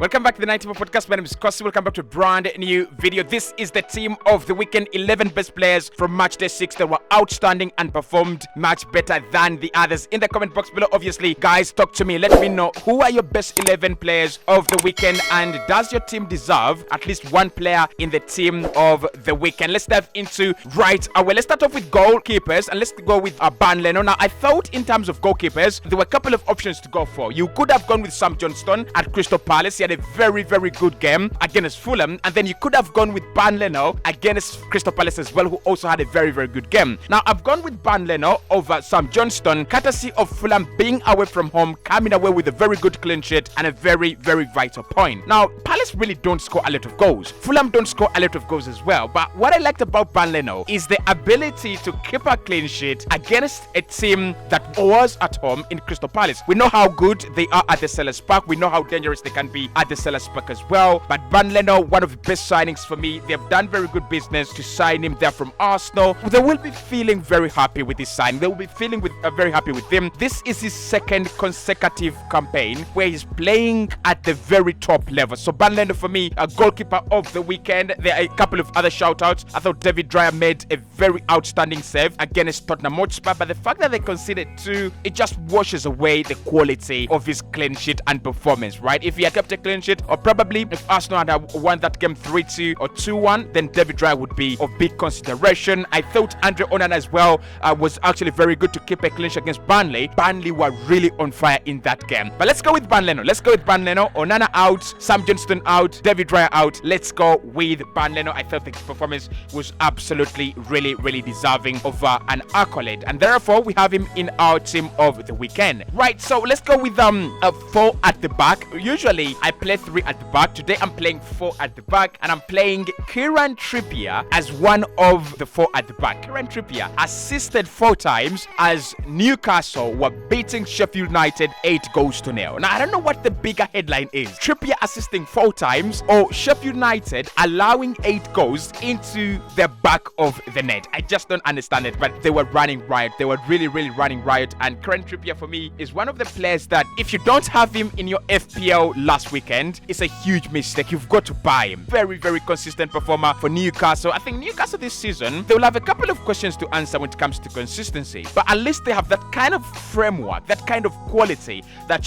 Welcome back to the 94 podcast. My name is Kosi. Welcome back to a brand new video. This is the team of the weekend. 11 best players from match day 6 that were outstanding and performed much better than the others. In the comment box below, obviously, guys, talk to me. Let me know who are your best 11 players of the weekend, and does your team deserve at least one player in the team of the weekend? Let's dive into right away. Let's start off with goalkeepers, and let's go with Burnley. Now, I thought in terms of goalkeepers, there were a couple of options to go for. You could have gone with Sam Johnston at Crystal Palace. He had a very good game against Fulham, and then you could have gone with Burnley against Crystal Palace as well, who also had a very good game. Now I've gone with Burnley over Sam Johnston, courtesy of Fulham being away from home, coming away with a very good clean sheet and a very vital point. Now Palace really don't score a lot of goals. Fulham don't score a lot of goals as well, but what I liked about Burnley is the ability to keep a clean sheet against a team that was at home in Crystal Palace. We know how good they are at the Sellers Park. We know how dangerous they can be at the Sellers Park as well. But Burnley, one of the best signings for me. They've done very good business to sign him there from Arsenal. They will be feeling very happy with this signing. They will be feeling very happy with him. This is his second consecutive campaign where he's playing at the very top level. So Burnley, for me, a goalkeeper of the weekend. There are a couple of other shout-outs. I thought David Dreyer made a very outstanding save against Tottenham Hotspur, but the fact that they conceded 2, it just washes away the quality of his clean sheet and performance, right? If he had kept a clean sheet, or probably if Arsenal had won that game 3-2 or 2-1, then David Dreyer would be of big consideration. I thought Andre Onana as well was actually very good to keep a clean sheet against Burnley. Burnley were really on fire in that game. But let's go with Burnley. Onana out, Sam Johnston out, David Dreyer out. Let's go with Burnley. I thought the performance was absolutely really deserving of an accolade, and therefore we have him in our team of the weekend. Right, so let's go with 4 at the back. Usually I play 3 at the back. Today I'm playing 4 at the back, and I'm playing Kieran Trippier as one of the 4 at the back. Kieran Trippier assisted 4 times as Newcastle were beating Sheffield United 8-0. Now I don't know what the bigger headline is: Trippier assisting 4 times or Sheffield United allowing 8 goals into the back of the net. I just don't understand it, but they were running riot. They were really running riot, and Kieran Trippier for me is one of the players that if you don't have him in your FPL last weekend, it's a huge mistake. You've got to buy him. Very consistent performer for Newcastle. I think Newcastle this season, they will have a couple of questions to answer when it comes to consistency, but at least they have that kind of framework, that kind of quality that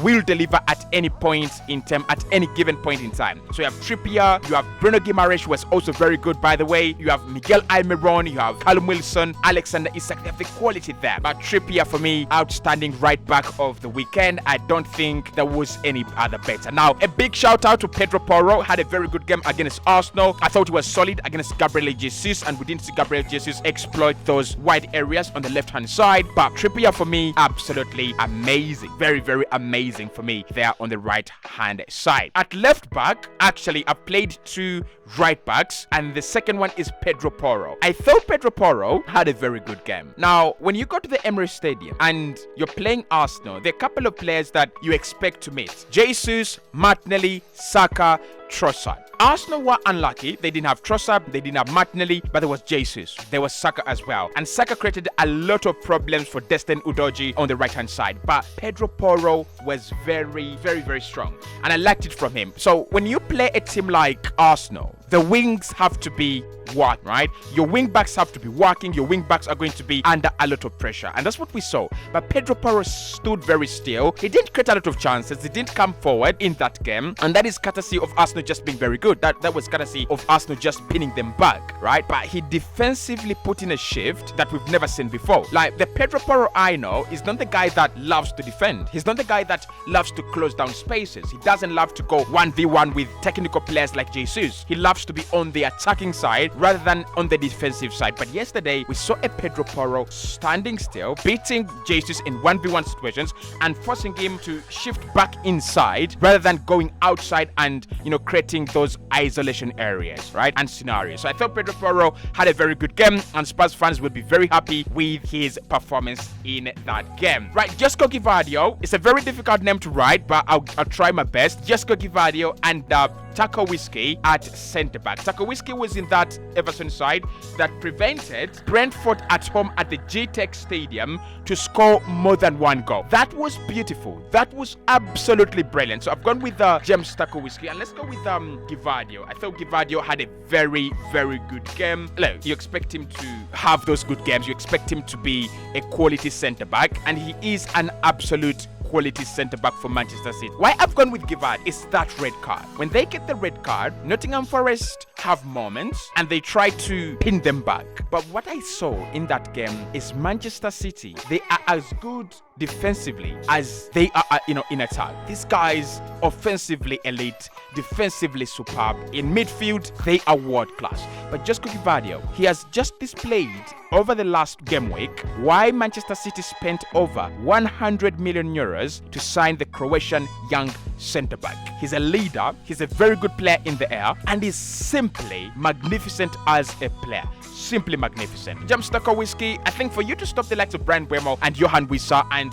will deliver at any point in time, at any given point in time. So you have Trippier, you have Bruno Guimaraes, who was also very good, by the way. You have Miguel Almiron, you have Callum Wilson, Alexander Isak. They have the quality there. But Trippier for me, outstanding right back of the weekend. I don't think there was any other better. Now, a big shout out to Pedro Porro. Had a very good game against Arsenal. I thought he was solid against Gabriel Jesus, and we didn't see Gabriel Jesus exploit those wide areas on the left hand side. But Trippier for me, absolutely amazing. Very amazing for me there on the right hand side. At left back, actually, I played 2 right backs, and the second one is Pedro Porro. I thought Pedro Porro had a very good game. Now, when you go to the Emirates Stadium and you're playing Arsenal, there are a couple of players that you expect to meet: Jesus, Martinelli, Saka, Trossard. Arsenal were unlucky. They didn't have Trossard, they didn't have Martinelli, but there was Jesus. There was Saka as well. And Saka created a lot of problems for Destin Udogie on the right-hand side. But Pedro Porro was very strong, and I liked it from him. So when you play a team like Arsenal, the wings have to be working, right? Your wing backs have to be working. Your wing backs are going to be under a lot of pressure, and that's what we saw. But Pedro Porro stood very still. He didn't create a lot of chances. He didn't come forward in that game, and that is courtesy of Arsenal just being very good. That was courtesy of Arsenal just pinning them back, right? But he defensively put in a shift that we've never seen before. Like, the Pedro Porro I know is not the guy that loves to defend. He's not the guy that loves to close down spaces. He doesn't love to go 1v1 with technical players like Jesus. He loves to be on the attacking side rather than on the defensive side. But yesterday, we saw a Pedro Porro standing still, beating Jesus in 1v1 situations and forcing him to shift back inside rather than going outside and, creating those isolation areas, right, and scenarios. So I thought Pedro Porro had a very good game, and Spurs fans will be very happy with his performance in that game. Right, Josko Gvardiol. It's a very difficult name to write, but I'll try my best. Josko Gvardiol and Tarkowski at centre-back. Tarkowski was in that Everton side that prevented Brentford at home at the GTEC Stadium to score more than one goal. That was beautiful. That was absolutely brilliant. So I've gone with James Tarkowski, and let's go with Gvardiol. I thought Gvardiol had a very, very good game. Look, you expect him to have those good games. You expect him to be a quality centre-back, and he is an absolute quality centre-back for Manchester City. Why I've gone with Gvardiol is that red card. When they get the red card, Nottingham Forest have moments and they try to pin them back. But what I saw in that game is Manchester City, they are as good defensively as they are, in attack. These guys offensively elite, defensively superb. In midfield, they are world class. But Josko Gvardiol, he has just displayed over the last game week why Manchester City spent over 100 million euros to sign the Croatian young centre-back. He's a leader, he's a very good player in the air, and he's simply magnificent as a player. Simply magnificent. James Tarkowski, I think for you to stop the likes of Brian Wemo and Johan Wissa and,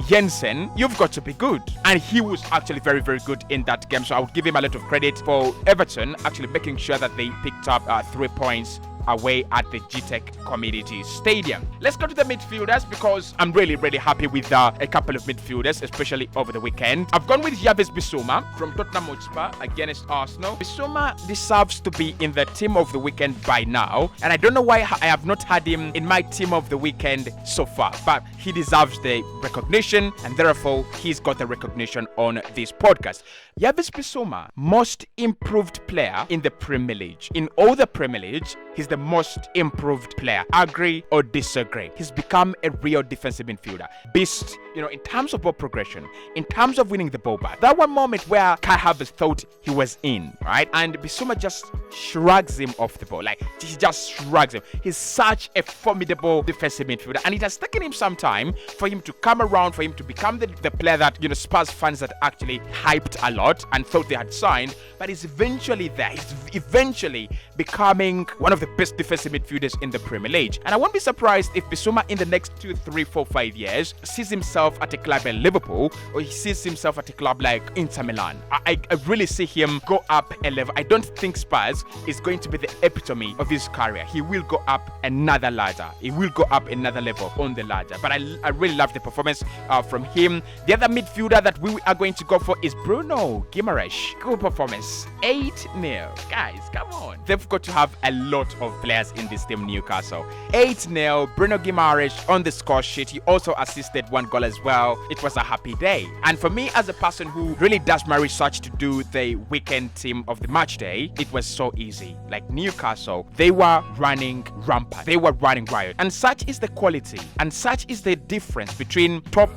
Jensen, you've got to be good. And he was actually very, very good in that game. So I would give him a lot of credit for Everton actually making sure that they picked up 3 points away at the GTEC Community Stadium. Let's go to the midfielders because I'm really, really happy with a couple of midfielders, especially over the weekend. I've gone with Yves Bissouma from Tottenham Hotspur against Arsenal. Bissouma deserves to be in the team of the weekend by now, and I don't know why I have not had him in my team of the weekend so far, but he deserves the recognition, and therefore he's got the recognition on this podcast. Yves Bissouma, most improved player in the Premier League. In all the Premier League, he's the most improved player. Agree or disagree? He's become a real defensive midfielder. Beast, in terms of ball progression, in terms of winning the ball back. That one moment where Kai Havertz thought he was in, right? And Bissouma just shrugs him off the ball. Like, he just shrugs him. He's such a formidable defensive midfielder. And it has taken him some time for him to come around, for him to become the player that, Spurs fans that actually hyped a lot and thought they had signed. But he's eventually there. He's eventually becoming one of the best defensive midfielders in the Premier League. And I won't be surprised if Bissouma in the next 2, 3, 4, 5 years sees himself at a club like Liverpool, or he sees himself at a club like Inter Milan. I really see him go up a level. I don't think Spurs is going to be the epitome of his career. He will go up another ladder. He will go up another level on the ladder. But I really love the performance from him. The other midfielder that we are going to go for is Bruno Guimaraes. Good performance. 8-0. Guys, come on. They've got to have a lot of players in this team, Newcastle. 8-0. Bruno Guimaraes on the score sheet. He also assisted one goal as well. It was a happy day. And for me, as a person who really does my research to do the weekend team of the match day, it was so easy. Like Newcastle, they were running rampant. They were running riot. And such is the quality. And such is the difference between top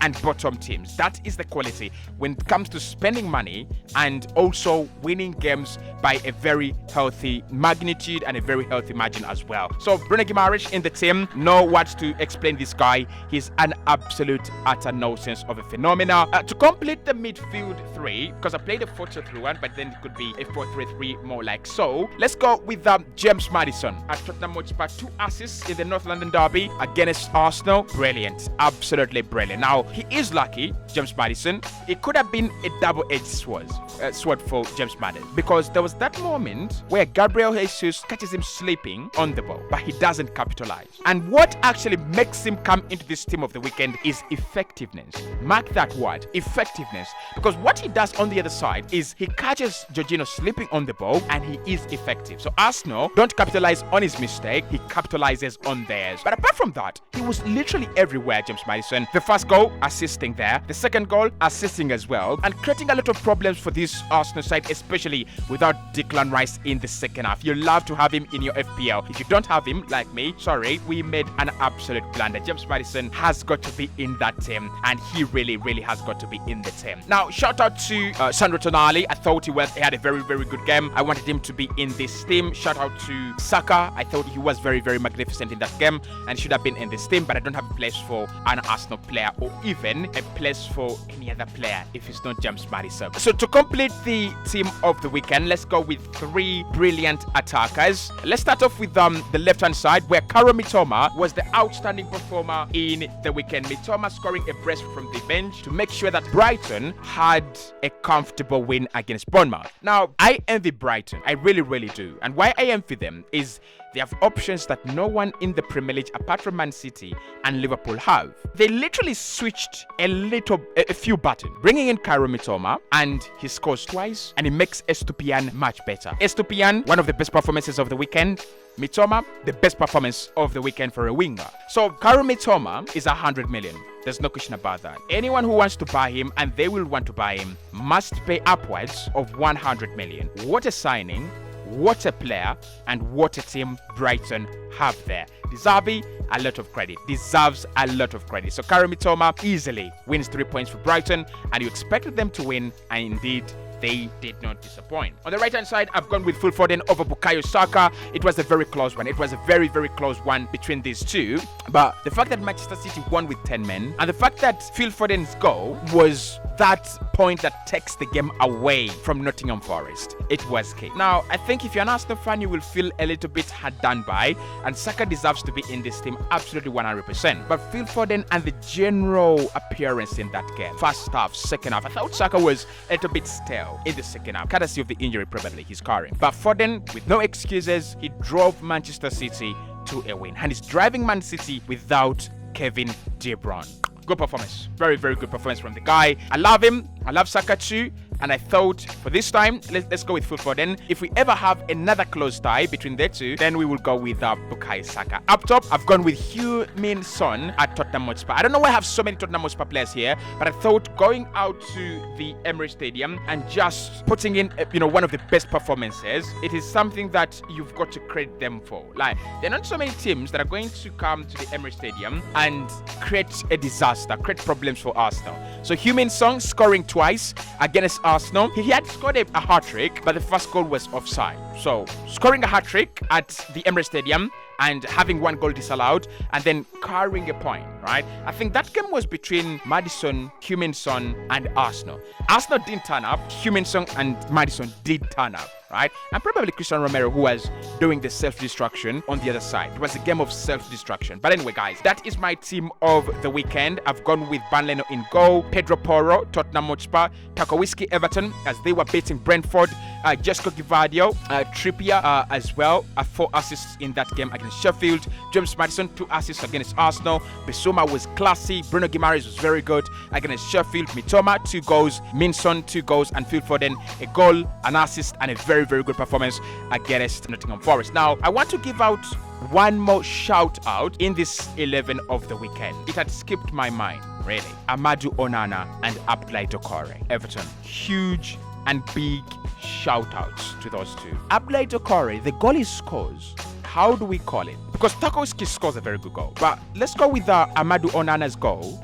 and bottom teams. That is the quality when it comes to spending money and also winning games by a very healthy magnitude and a very healthy margin as well. So Bruno Guimaraes in the team, no words to explain this guy. He's an absolute utter nonsense of a phenomena. To complete the midfield three, because I played a 4-2-3-1, but then it could be a 4-3-3 more like so. Let's go with James Madson at Tottenham Hotspur. 2 assists in the North London derby against Arsenal. Brilliant, absolutely brilliant. Now he is lucky, James Madson. It could have been a double-edged sword for James Madson, because there was that moment where Gabriel Jesus catches him sleeping on the ball, but he doesn't capitalize. And what actually makes him come into this team of the weekend is effectiveness. Mark that word, effectiveness. Because what he does on the other side is he catches Jorginho sleeping on the ball and he is effective. So Arsenal don't capitalize on his mistake, he capitalizes on theirs. But apart from that, he was literally everywhere, James Madson. The first goal, assisting there. The second goal, assisting as well. And creating a lot of problems for this Arsenal side, especially without Declan Rice in the second half. You love to have him in your FPL. If you don't have him, like me, sorry, we made an absolute blunder. James Madson has got to be in that team, and he really, really has got to be in the team. Now, shout out to Sandro Tonali. I thought he had a very, very good game. I wanted him to be in this team. Shout out to Saka. I thought he was very, very magnificent in that game and should have been in this team, but I don't have a place for an Arsenal player or even a place for any other player if it's not James Madson. So to complete the team of the weekend, let's go with 3 brilliant attackers. Let's start off with the left-hand side, where Karo Mitoma was the outstanding performer in the weekend. Mitoma scoring a brace from the bench to make sure that Brighton had a comfortable win against Bournemouth. Now, I envy Brighton. I really, really do. And why I envy them is they have options that no one in the Premier League apart from Man City and Liverpool have. They literally switched a few buttons, bringing in Karo Mitoma, and he scores twice, and he makes Estupiñán much better. Estupiñán, one of the best performances of the weekend. Mitoma, the best performance of the weekend for a winger. So Karo Mitoma is 100 million. There's no question about that. Anyone who wants to buy him, and they will want to buy him, must pay upwards of 100 million. What a signing. What a player, and what a team Brighton have there. Deserves a lot of credit. So Karo Mitoma easily wins 3 points for Brighton, and you expected them to win, and indeed they did not disappoint. On the right-hand side, I've gone with Phil Foden over Bukayo Saka. It was a very close one. It was a very, very close one between these two. But the fact that Manchester City won with 10 men, and the fact that Phil Foden's goal was that point that takes the game away from Nottingham Forest, it was key. Now, I think if you're an Arsenal fan, you will feel a little bit hard done by, and Saka deserves to be in this team absolutely 100%. But Phil Foden and the general appearance in that game, first half, second half, I thought Saka was a little bit stale in the second half, courtesy of the injury probably he's carrying. But Foden, with no excuses, he drove Manchester City to a win, and he's driving Man City without Kevin De Bruyne. Good performance. Very, very good performance from the guy. I love him. I love Saka too. And I thought for this time, let's go with Phil Foden. If we ever have another close tie between the two, then we will go with Bukayo Saka. Up top, I've gone with Heung-min Son at Tottenham Hotspur. I don't know why I have so many Tottenham Hotspur players here, but I thought going out to the Emirates Stadium and just putting in, one of the best performances, it is something that you've got to credit them for. Like, there are not so many teams that are going to come to the Emirates Stadium and create a disaster, create problems for Arsenal. So Heung-min Son scoring twice against Arsenal. He had scored a hat-trick, but the first goal was offside. So scoring a hat-trick at the Emirates Stadium and having one goal disallowed, and then carrying a point, right? I think that game was between Madison, Heung-min Son, and Arsenal. Arsenal didn't turn up. Heung-min Son and Madison did turn up, right? And probably Christian Romero, who was doing the self-destruction on the other side. It was a game of self-destruction. But anyway, guys, that is my team of the weekend. I've gone with Banleno in goal, Pedro Porro, Tottenham Hotspur, Tarkowski, Everton, as they were beating Brentford, Josko Gvardiol, Trippier as well, 4 assists in that game against Sheffield, James Madison 2 assists against Arsenal, Bissouma was classy, Bruno Guimaraes was very good against Sheffield, Mitoma 2 goals, Minson 2 goals, and Phil Foden a goal, an assist, and a very, very good performance against Nottingham Forest. Now, I want to give out one more shout out in this 11 of the weekend. It had skipped my mind, really. Amadou Onana and Abdoulaye Doucouré, Everton. Huge and big shout outs to those two. Abdoulaye Doucouré, the goal he scores, how do we call it? Because Tarkowski scores a very good goal. But let's go with Amadou Onana's goal.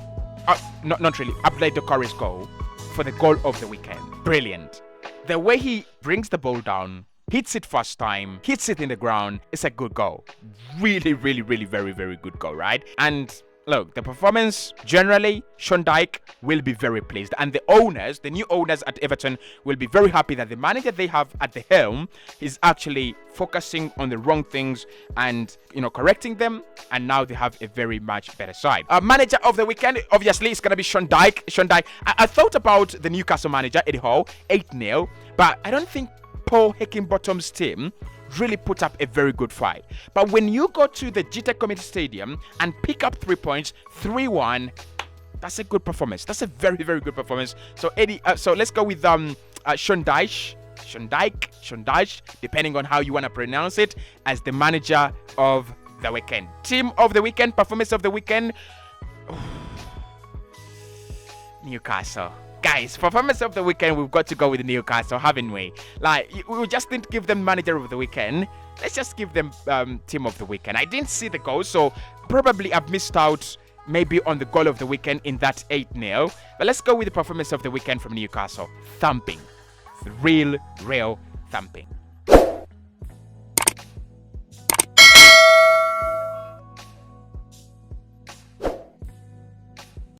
Not really. Abdoulaye Doucouré's goal for the goal of the weekend. Brilliant. The way he brings the ball down, hits it first time, hits it in the ground, it's a good goal. Really, really, really, very, very good goal, right? And look, the performance, generally, Sean Dyche will be very pleased. And the owners, the new owners at Everton, will be very happy that the manager they have at the helm is actually focusing on the wrong things and, correcting them. And now they have a very much better side. Manager of the weekend, obviously, it's going to be Sean Dyche. I thought about the Newcastle manager, Eddie Howe, 8-0. But I don't think Paul Heckingbottom's team really put up a very good fight. But when you go to the GT Community Stadium and pick up 3 points, 3-1, that's a good performance. That's a very, very good performance. So so let's go with Sean Dyche, depending on how you want to pronounce it, as the manager of the weekend. Team of the weekend, performance of the weekend, Newcastle. Guys, performance of the weekend, we've got to go with Newcastle, haven't we? Like, we just didn't give them manager of the weekend. Let's just give them team of the weekend. I didn't see the goal, so probably I've missed out maybe on the goal of the weekend in that 8-0. But let's go with the performance of the weekend from Newcastle. Thumping. Real thumping.